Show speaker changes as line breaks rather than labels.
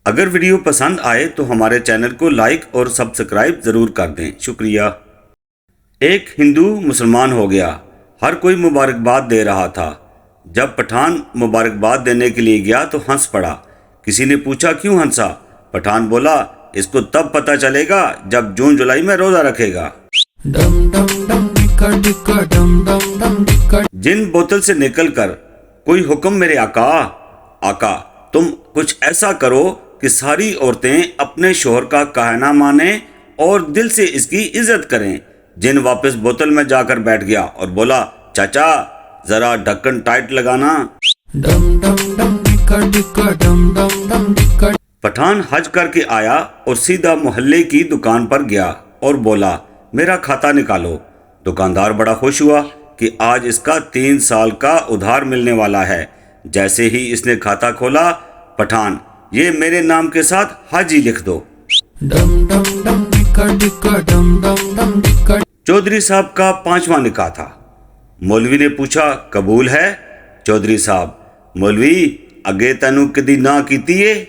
اگر ویڈیو پسند آئے تو ہمارے چینل کو لائک اور سبسکرائب ضرور کر دیں، شکریہ۔ ایک ہندو مسلمان ہو گیا، ہر کوئی مبارکباد دے رہا تھا۔ جب پٹھان مبارکباد دینے کے لیے گیا تو ہنس پڑا۔ کسی نے پوچھا کیوں ہنسا؟ پٹھان بولا اس کو تب پتہ چلے گا جب جون جولائی میں روزہ رکھے گا۔ جن بوتل سے نکل کر کوئی حکم میرے آقا تم کچھ ایسا کرو کہ ساری عورتیں اپنے شوہر کا کہنا مانیں اور دل سے اس کی عزت کریں۔ جن واپس بوتل میں جا کر بیٹھ گیا اور بولا چاچا ذرا ڈھکن ٹائٹ لگانا۔ پٹھان حج کر کے آیا اور سیدھا محلے کی دکان پر گیا اور بولا میرا کھاتا نکالو۔ دکاندار بڑا خوش ہوا کہ آج اس کا 3 سال کا ادھار ملنے والا ہے۔ جیسے ہی اس نے کھاتا کھولا، پٹھان یہ میرے نام کے ساتھ حاجی لکھ دو۔ چودھری صاحب کا 5واں نکاح تھا۔ مولوی نے پوچھا قبول ہے؟ چودھری صاحب مولوی اگے تینوں کدی نہ کیتی ہے؟